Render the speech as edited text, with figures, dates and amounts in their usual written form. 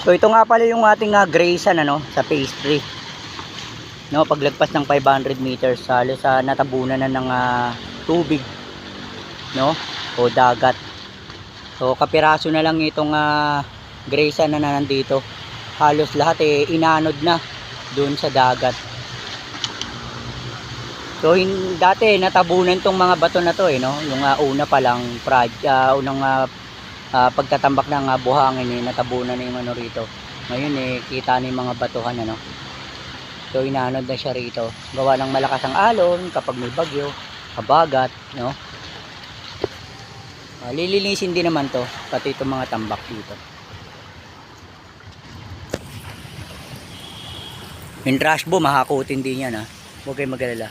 So ito nga pala yung ating Grayson ano, sa phase 3. No, paglagpas ng 500 meters halos natabunan na ng tubig, no, o dagat. So kapiraso na lang itong Grayson na nandito. Halos lahat inanod na doon sa dagat. So dati natabunan tong mga bato na to no, yung una pa lang unang pagtatambak ng buhangin natabunan na yung ano rito. Ngayon kita na yung mga batuhan ano. So inanod na siya rito. Gawa ng malakas ang alon kapag may bagyo, kabagat, no. Lilinisin din naman to, pati itong mga tambak dito. Yung trash boom, mahakutin din yan ha. Huwag kayong mag-alala.